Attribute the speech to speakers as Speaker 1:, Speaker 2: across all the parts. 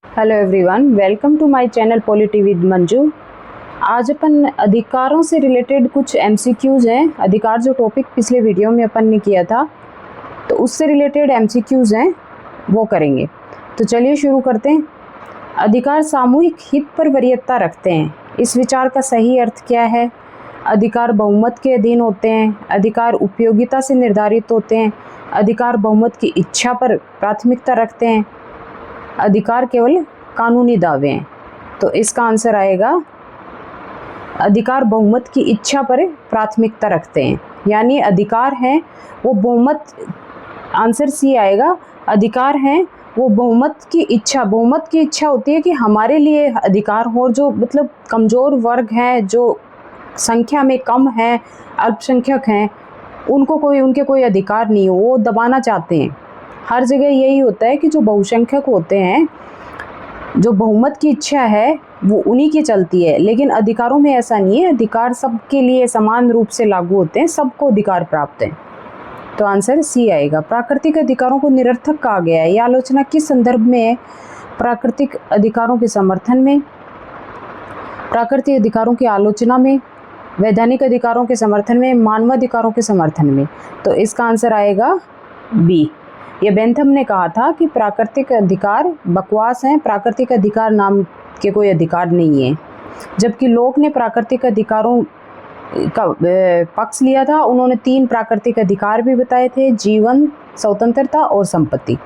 Speaker 1: Hello everyone, welcome to my channel polity with Manju. आज अपन अधिकारों से रिलेटेड कुछ एमसीक्यूज हैं। अधिकार जो टॉपिक पिछले वीडियो में अपन ने किया था, तो उससे रिलेटेड एमसीक्यूज हैं, वो करेंगे। तो चलिए शुरू करते हैं। अधिकार सामूहिक हित पर वरीयता रखते हैं। इस विचार का सही अर्थ क्या है? अधिकार बहुमत के अधीन होते हैं। अधिकार उपयोगिता से निर्धारित होते हैं। अधिकार बहुमत की इच्छा पर प्राथमिकता रखते हैं। अधिकार केवल कानूनी दावे हैं। तो इसका आंसर आएगा अधिकार बहुमत की इच्छा पर प्राथमिकता रखते हैं, यानी अधिकार हैं वो बहुमत, आंसर सी आएगा। अधिकार हैं वो बहुमत की इच्छा होती है कि हमारे लिए अधिकार हो। जो मतलब कमज़ोर वर्ग हैं, जो संख्या में कम हैं, अल्पसंख्यक हैं, उनके कोई अधिकार नहीं हो, वो दबाना चाहते हैं। हर जगह यही होता है कि जो बहुसंख्यक होते हैं, जो बहुमत की इच्छा है वो उन्हीं की चलती है। लेकिन अधिकारों में ऐसा नहीं है। अधिकार सबके लिए समान रूप से लागू होते हैं, सबको अधिकार प्राप्त हैं। तो आंसर सी आएगा। प्राकृतिक अधिकारों को निरर्थक कहा गया है। यह आलोचना किस संदर्भ में है? प्राकृतिक अधिकारों के समर्थन में, प्राकृतिक अधिकारों की आलोचना में, वैधानिक अधिकारों के समर्थन में, मानवाधिकारों के समर्थन में। तो इसका आंसर आएगा बी। ये बेंथम ने कहा था कि प्राकृतिक अधिकार बकवास हैं, प्राकृतिक अधिकार नाम के कोई अधिकार नहीं है। जबकि लोक ने प्राकृतिक अधिकारों का पक्ष लिया था। उन्होंने 3 प्राकृतिक अधिकार भी बताए थे: जीवन, स्वतंत्रता और संपत्ति।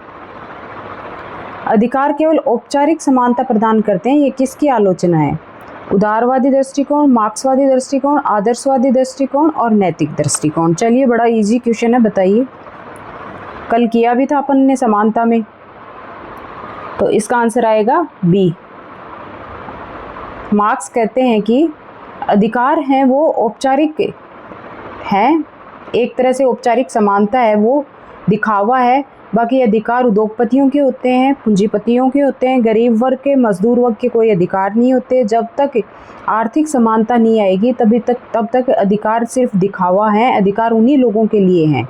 Speaker 1: अधिकार केवल औपचारिक समानता प्रदान करते हैं। ये किसकी आलोचना है? उदारवादी दृष्टिकोण, मार्क्सवादी दृष्टिकोण, आदर्शवादी दृष्टिकोण और नैतिक दृष्टिकोण। चलिए, बड़ा इजी क्वेश्चन है, बताइए। कल किया भी था अपन ने समानता में। तो इसका आंसर आएगा बी। मार्क्स कहते हैं कि अधिकार हैं वो औपचारिक हैं, एक तरह से औपचारिक समानता है, वो दिखावा है। बाकी अधिकार उद्योगपतियों के होते हैं, पूंजीपतियों के होते हैं, गरीब वर्ग के, मजदूर वर्ग के कोई अधिकार नहीं होते। जब तक आर्थिक समानता नहीं आएगी तब तक अधिकार सिर्फ दिखावा है। अधिकार उन्हीं लोगों के लिए हैं।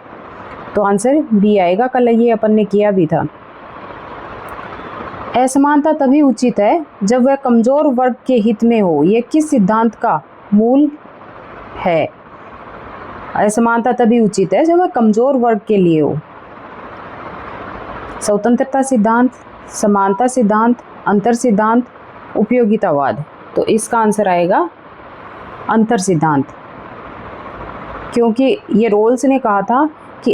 Speaker 1: तो आंसर बी आएगा। कल ये अपन ने किया भी था। असमानता तभी उचित है जब वह कमजोर वर्ग के हित में हो। यह किस सिद्धांत का मूल है? असमानता तभी उचित है जब वह कमजोर वर्ग के लिए हो। स्वतंत्रता सिद्धांत, समानता सिद्धांत, अंतर सिद्धांत, उपयोगितावाद। तो इसका आंसर आएगा अंतर सिद्धांत, क्योंकि ये रोल्स ने कहा था कि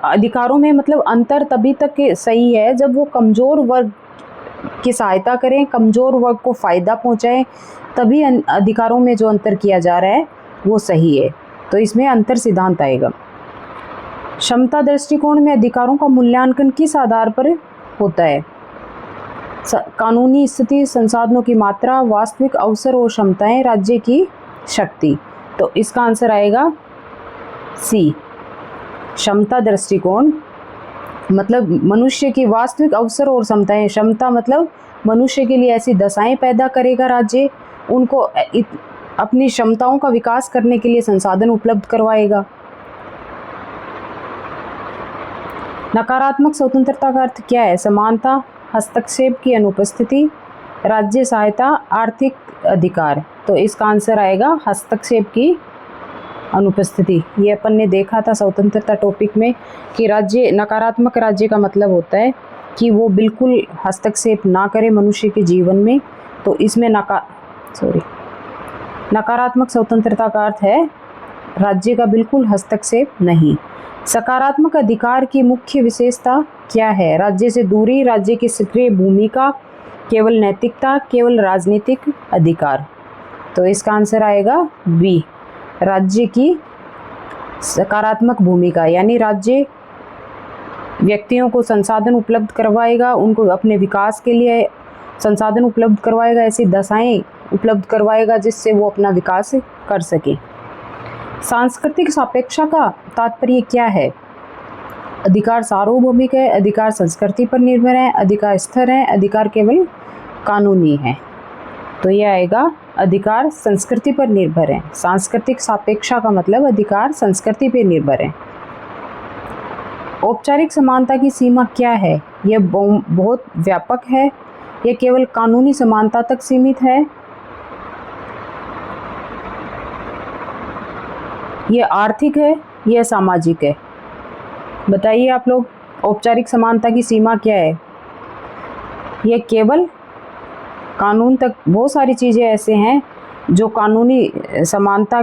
Speaker 1: अधिकारों में मतलब अंतर तभी तक सही है जब वो कमज़ोर वर्ग की सहायता करें, कमज़ोर वर्ग को फ़ायदा पहुंचाएं, तभी अधिकारों में जो अंतर किया जा रहा है वो सही है। तो इसमें अंतर सिद्धांत आएगा। क्षमता दृष्टिकोण में अधिकारों का मूल्यांकन किस आधार पर होता है? कानूनी स्थिति, संसाधनों की मात्रा, वास्तविक अवसर और क्षमताएं, राज्य की शक्ति। तो इसका आंसर आएगा सी। क्षमता दृष्टिकोण मतलब मनुष्य की वास्तविक अवसर और क्षमताएं। क्षमता मतलब मनुष्य के लिए ऐसी दशाएं पैदा करेगा राज्य, उनको अपनी क्षमताओं का विकास करने के लिए संसाधन उपलब्ध करवाएगा। नकारात्मक स्वतंत्रता का अर्थ क्या है? समानता, हस्तक्षेप की अनुपस्थिति, राज्य सहायता, आर्थिक अधिकार। तो इसका आंसर आएगा हस्तक्षेप की अनुपस्थिति। ये अपन ने देखा था स्वतंत्रता टॉपिक में कि नकारात्मक राज्य का मतलब होता है कि वो बिल्कुल हस्तक्षेप ना करे मनुष्य के जीवन में। तो इसमें नकारात्मक स्वतंत्रता का अर्थ है राज्य का बिल्कुल हस्तक्षेप नहीं। सकारात्मक अधिकार की मुख्य विशेषता क्या है? राज्य से दूरी, राज्य की सक्रिय भूमिका, केवल नैतिकता, केवल राजनीतिक अधिकार। तो इसका आंसर आएगा बी, राज्य की सकारात्मक भूमिका, यानी राज्य व्यक्तियों को संसाधन उपलब्ध करवाएगा, उनको अपने विकास के लिए संसाधन उपलब्ध करवाएगा, ऐसी दशाएं उपलब्ध करवाएगा जिससे वो अपना विकास कर सके। सांस्कृतिक सापेक्षा का तात्पर्य क्या है? अधिकार सार्वभौमिक है, अधिकार संस्कृति पर निर्भर है, अधिकार स्थिर है, अधिकार केवल कानूनी है। तो यह आएगा अधिकार संस्कृति पर निर्भर है। सांस्कृतिक सापेक्षा का मतलब अधिकार संस्कृति पर निर्भर है। औपचारिक समानता की सीमा क्या है? यह बहुत व्यापक है, यह केवल कानूनी समानता तक सीमित है, यह आर्थिक है, यह सामाजिक है। बताइए आप लोग, औपचारिक समानता की सीमा क्या है? यह केवल कानून तक, बहुत सारी चीज़ें ऐसे हैं जो कानूनी समानता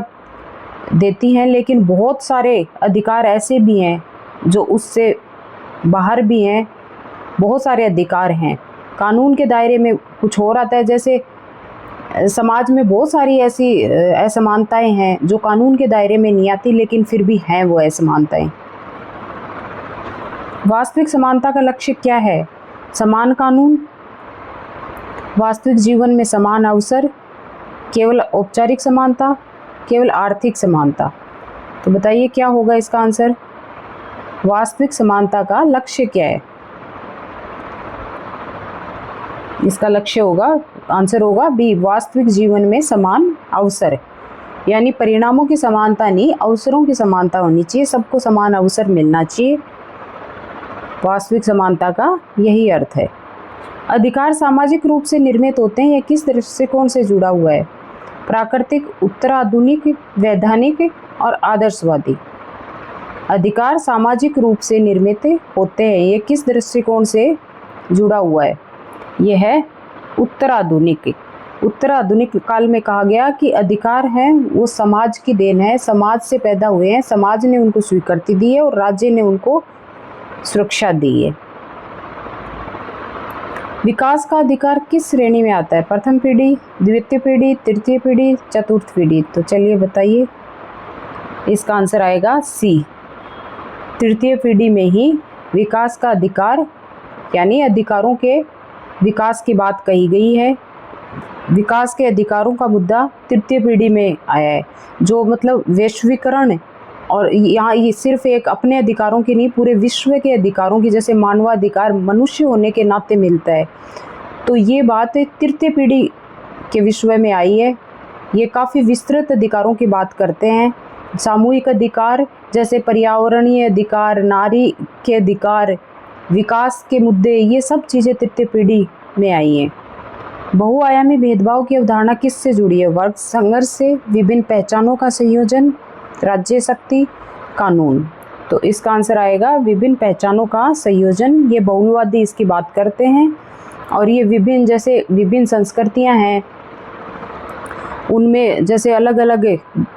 Speaker 1: देती हैं, लेकिन बहुत सारे अधिकार ऐसे भी हैं जो उससे बाहर भी हैं। बहुत सारे अधिकार हैं, कानून के दायरे में कुछ और आता है। जैसे समाज में बहुत सारी ऐसी असमानताएं हैं जो कानून के दायरे में नहीं आती, लेकिन फिर भी हैं वो असमानताएं। वास्तविक समानता का लक्ष्य क्या है? समान कानून, वास्तविक जीवन में समान अवसर, केवल औपचारिक समानता, केवल आर्थिक समानता। तो बताइए क्या होगा इसका आंसर? वास्तविक समानता का लक्ष्य क्या है? इसका लक्ष्य होगा, आंसर होगा बी, वास्तविक जीवन में समान अवसर। यानी परिणामों की समानता नहीं, अवसरों की समानता होनी चाहिए, सबको समान अवसर मिलना चाहिए। वास्तविक समानता का यही अर्थ है। अधिकार सामाजिक रूप से निर्मित होते हैं, यह किस दृष्टिकोण से जुड़ा हुआ है? प्राकृतिक, उत्तराधुनिक, वैधानिक और आदर्शवादी। अधिकार सामाजिक रूप से निर्मित होते हैं, यह किस दृष्टिकोण से जुड़ा हुआ है? यह है उत्तराधुनिक। उत्तराधुनिक काल में कहा गया कि अधिकार हैं वो समाज की देन है, समाज से पैदा हुए हैं, समाज ने उनको स्वीकृति दी है और राज्य ने उनको सुरक्षा दी है। विकास का अधिकार किस श्रेणी में आता है? प्रथम पीढ़ी, द्वितीय पीढ़ी, तृतीय पीढ़ी, चतुर्थ पीढ़ी। तो चलिए बताइए, इसका आंसर आएगा सी, तृतीय पीढ़ी में ही विकास का अधिकार, यानी अधिकारों के विकास की बात कही गई है। विकास के अधिकारों का मुद्दा तृतीय पीढ़ी में आया है, जो मतलब वैश्वीकरण, और यहाँ ये सिर्फ एक अपने अधिकारों की नहीं, पूरे विश्व के अधिकारों की, जैसे मानवाधिकार मनुष्य होने के नाते मिलता है। तो ये बात तृतीय पीढ़ी के विश्व में आई है। ये काफ़ी विस्तृत अधिकारों की बात करते हैं। सामूहिक अधिकार जैसे पर्यावरणीय अधिकार, नारी के अधिकार, विकास के मुद्दे, ये सब चीज़ें तृतीय पीढ़ी में आई हैं। बहुआयामी भेदभाव की अवधारणा किससे जुड़ी है? वर्ग संघर्ष से, विभिन्न पहचानों का संयोजन, राज्य शक्ति, कानून। तो इसका आंसर आएगा विभिन्न पहचानों का संयोजन। ये बहुलवादी इसकी बात करते हैं, और ये विभिन्न, जैसे विभिन्न संस्कृतियां हैं उनमें जैसे अलग अलग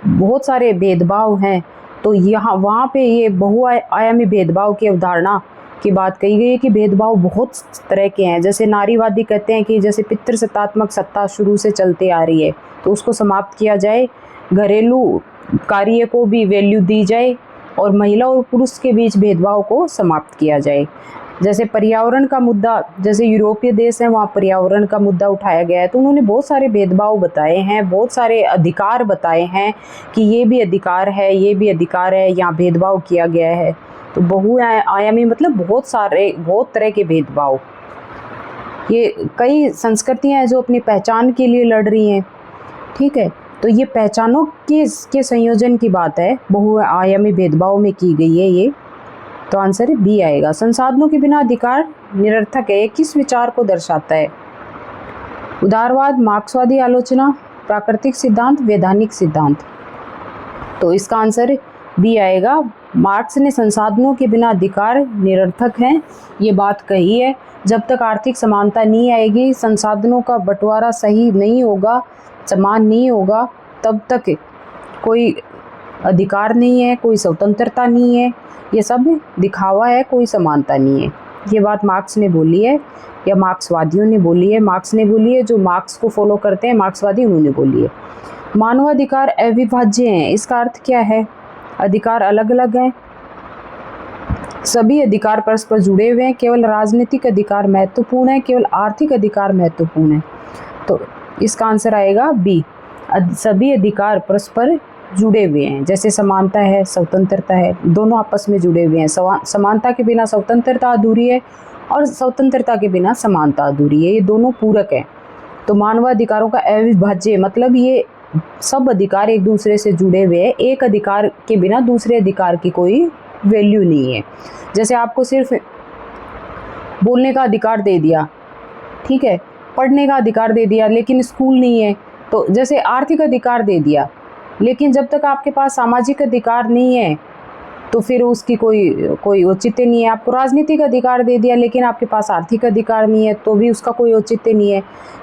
Speaker 1: बहुत सारे भेदभाव हैं, तो यहाँ वहाँ पे ये बहुआयामी भेदभाव की अवधारणा की बात कही गई है कि भेदभाव बहुत तरह के हैं। जैसे नारीवादी कहते हैं कि जैसे पितृसत्तात्मक सत्ता शुरू से चलती आ रही है, तो उसको समाप्त किया जाए, घरेलू कार्य को भी वैल्यू दी जाए, और महिला और पुरुष के बीच भेदभाव को समाप्त किया जाए। जैसे पर्यावरण का मुद्दा, जैसे यूरोपीय देश हैं वहाँ पर्यावरण का मुद्दा उठाया गया है, तो उन्होंने बहुत सारे भेदभाव बताए हैं, बहुत सारे अधिकार बताए हैं कि ये भी अधिकार है, ये भी अधिकार है, यहाँ भेदभाव किया गया है। तो बहुआयामी मतलब बहुत तरह के भेदभाव। ये कई संस्कृतियाँ हैं जो अपनी पहचान के लिए लड़ रही हैं, ठीक है। तो ये पहचानों के संयोजन की बात है, बहुआयामी भेदभाव में की गई है ये। तो आंसर बी आएगा। संसाधनों के बिना अधिकार निरर्थक है, किस विचार को दर्शाता है? उदारवाद, मार्क्सवादी आलोचना, प्राकृतिक सिद्धांत, वैधानिक सिद्धांत। तो इसका आंसर बी आएगा। मार्क्स ने संसाधनों के बिना अधिकार निरर्थक हैं ये बात कही है। जब तक आर्थिक समानता नहीं आएगी, संसाधनों का बंटवारा सही नहीं होगा, समान नहीं होगा, तब तक कोई अधिकार नहीं है, कोई स्वतंत्रता नहीं है, ये सब दिखावा है, कोई समानता नहीं है। ये बात मार्क्स ने बोली है, या मार्क्सवादियों ने बोली है। मार्क्स ने बोली है, जो मार्क्स को फॉलो करते हैं मार्क्सवादी, उन्होंने बोली है। मानवाधिकार अविभाज्य हैं, इसका अर्थ क्या है? अधिकार अलग अलग हैं, सभी अधिकार परस्पर जुड़े हुए हैं, केवल राजनीतिक अधिकार महत्वपूर्ण है, केवल आर्थिक अधिकार महत्वपूर्ण है। तो इसका आंसर आएगा बी, सभी अधिकार परस्पर जुड़े हुए हैं। जैसे समानता है, स्वतंत्रता है, दोनों आपस में जुड़े हुए हैं। समानता के बिना स्वतंत्रता अधूरी है, और स्वतंत्रता के बिना समानता अधूरी है, ये दोनों पूरक हैं। तो मानवाधिकारों का अविभाज्य मतलब ये सब अधिकार एक दूसरे से जुड़े हुए हैं, एक अधिकार के बिना दूसरे अधिकार की कोई वैल्यू नहीं है। जैसे आपको सिर्फ बोलने का अधिकार दे दिया, ठीक है, पढ़ने का अधिकार दे दिया, लेकिन स्कूल नहीं है। तो जैसे आर्थिक अधिकार दे दिया, लेकिन जब तक आपके पास सामाजिक अधिकार नहीं है तो फिर उसकी कोई औचित्य नहीं है। आपको राजनीतिक अधिकार दे दिया, लेकिन आपके पास आर्थिक अधिकार नहीं है, तो भी उसका कोई औचित्य नहीं है।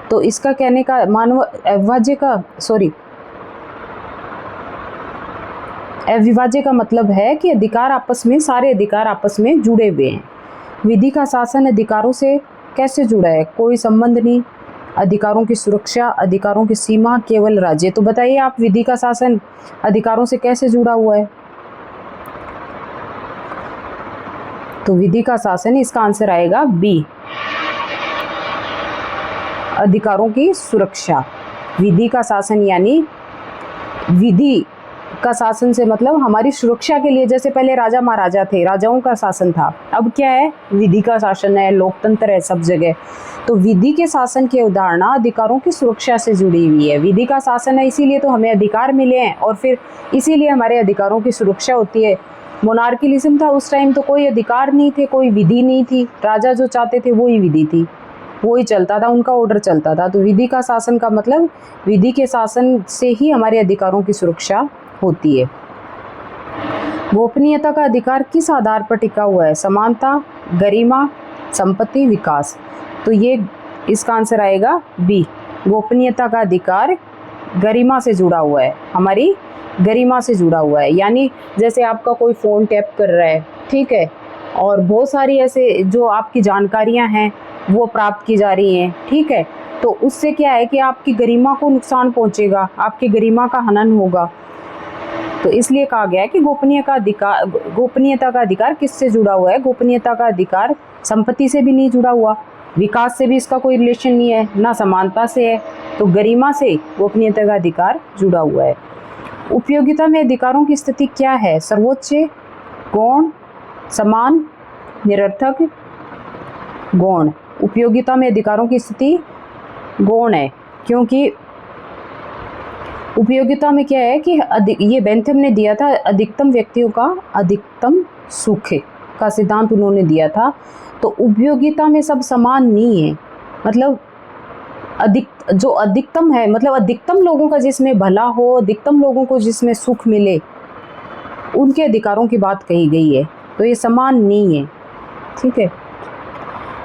Speaker 1: तो इसका कहने का अविभाज्य का मतलब है कि अधिकार आपस में, सारे अधिकार आपस में जुड़े हुए हैं। विधि का शासन अधिकारों से कैसे जुड़ा है? कोई संबंध नहीं। अधिकारों की सुरक्षा, अधिकारों की सीमा केवल राज्य। तो बताइए आप, विधि का शासन अधिकारों से कैसे जुड़ा हुआ है? तो विधि का शासन, इसका आंसर आएगा बी, अधिकारों की सुरक्षा। विधि का शासन यानी विधि का शासन से मतलब हमारी सुरक्षा के लिए। जैसे पहले राजा महाराजा थे, राजाओं का शासन था, अब क्या है? विधि का शासन है, लोकतंत्र है सब जगह। तो विधि के शासन की अवधारणा अधिकारों की सुरक्षा से जुड़ी हुई है। विधि का शासन है, इसीलिए तो हमें अधिकार मिले हैं, और फिर इसीलिए हमारे अधिकारों की सुरक्षा होती है। मोनार्किलिज्म था उस टाइम, तो कोई अधिकार नहीं थे, कोई विधि नहीं थी। राजा जो चाहते थे वही विधि थी, वही चलता था, उनका ऑर्डर चलता था। तो विधि का शासन का मतलब विधि के शासन से ही हमारे अधिकारों की सुरक्षा होती है। गोपनीयता का अधिकार किस आधार पर टिका हुआ है? समानता, गरिमा, संपत्ति, विकास। तो ये इसका आंसर आएगा बी, गोपनीयता का अधिकार गरिमा से जुड़ा हुआ है, हमारी गरिमा से जुड़ा हुआ है। यानी जैसे आपका कोई फ़ोन टैप कर रहा है, ठीक है, और बहुत सारी ऐसे जो आपकी जानकारियां हैं वो प्राप्त की जा रही हैं, ठीक है, तो उससे क्या है कि आपकी गरिमा को नुकसान पहुंचेगा, आपकी गरिमा का हनन होगा। तो इसलिए कहा गया है कि गोपनीयता का अधिकार किससे जुड़ा हुआ है? गोपनीयता का अधिकार संपत्ति से भी नहीं जुड़ा हुआ, विकास से भी इसका कोई रिलेशन नहीं है, ना समानता से है। तो गरिमा से गोपनीयता का अधिकार जुड़ा हुआ है। उपयोगिता में अधिकारों की स्थिति क्या है? सर्वोच्च, गौण, समान, निरर्थक, गौण। उपयोगिता में अधिकारों की स्थिति गौण है, क्योंकि उपयोगिता में क्या है कि ये बेंथम ने दिया था, अधिकतम व्यक्तियों का अधिकतम सुख का सिद्धांत उन्होंने दिया था। तो उपयोगिता में सब समान नहीं है, मतलब जो अधिकतम है, मतलब अधिकतम लोगों का जिसमें भला हो, अधिकतम लोगों को जिसमें सुख मिले, उनके अधिकारों की बात कही गई है। तो ये समान नहीं है, ठीक है।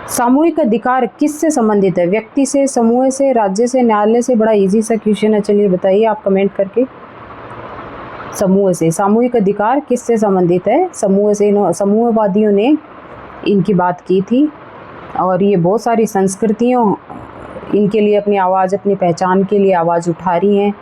Speaker 1: सामूहिक अधिकार किससे संबंधित है? व्यक्ति से, समूह से, राज्य से, न्यायालय से? बड़ा इजी सा क्वेश्चन है, चलिए बताइए आप कमेंट करके। समूह से। सामूहिक अधिकार किससे संबंधित है? समूह से। समूहवादियों ने इनकी बात की थी, और ये बहुत सारी संस्कृतियों इनके लिए अपनी आवाज़, अपनी पहचान के लिए आवाज़ उठा रही हैं।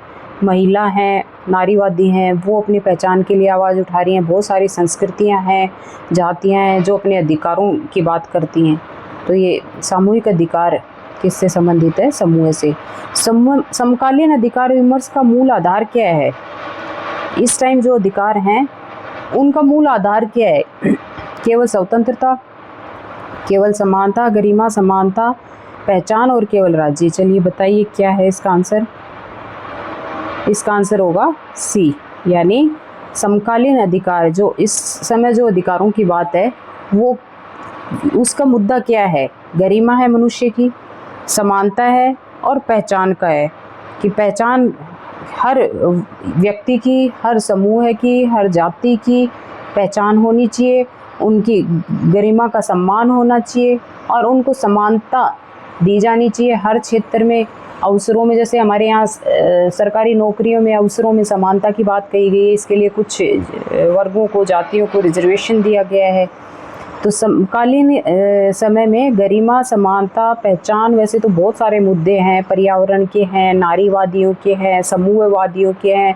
Speaker 1: महिला हैं, नारीवादी हैं, वो अपनी पहचान के लिए आवाज़ उठा रही हैं। बहुत सारी संस्कृतियां हैं, जातियां हैं जो अपने अधिकारों की बात करती हैं। तो ये सामूहिक अधिकार किससे संबंधित है? समूह से। समकालीन अधिकार विमर्श का मूल आधार क्या है? इस टाइम जो अधिकार हैं उनका मूल आधार क्या है? केवल स्वतंत्रता, केवल समानता, गरिमा, समानता, पहचान और केवल राज्य। चलिए बताइए क्या है इसका आंसर? इसका आंसर होगा सी, यानी समकालीन अधिकार। जो इस समय जो अधिकारों की बात है वो, उसका मुद्दा क्या है? गरिमा है मनुष्य की, समानता है, और पहचान का है कि पहचान हर व्यक्ति की, हर समूह की, हर जाति की पहचान होनी चाहिए, उनकी गरिमा का सम्मान होना चाहिए, और उनको समानता दी जानी चाहिए हर क्षेत्र में। अवसरों में, जैसे हमारे यहाँ सरकारी नौकरियों में अवसरों में समानता की बात कही गई है, इसके लिए कुछ वर्गों को, जातियों को रिजर्वेशन दिया गया है। तो समकालीन समय में गरिमा, समानता, पहचान, वैसे तो बहुत सारे मुद्दे हैं, पर्यावरण के हैं, नारीवादियों के हैं, समूहवादियों के हैं,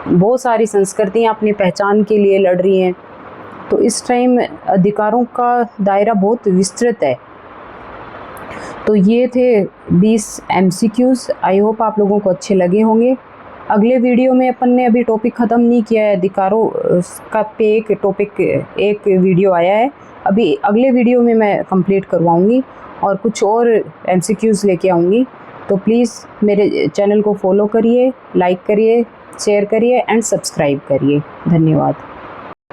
Speaker 1: बहुत सारी संस्कृतियाँ अपनी पहचान के लिए लड़ रही हैं। तो इस टाइम अधिकारों का दायरा बहुत विस्तृत है। तो ये थे 20 MCQs। आई होप आप लोगों को अच्छे लगे होंगे। अगले वीडियो में अपन ने अभी टॉपिक ख़त्म नहीं किया है, अधिकारों का पे एक वीडियो आया है, अभी अगले वीडियो में मैं कंप्लीट करवाऊँगी और कुछ और MCQs लेके आऊँगी। तो प्लीज़ मेरे चैनल को फॉलो करिए, लाइक करिए, शेयर करिए एंड सब्सक्राइब करिए। धन्यवाद।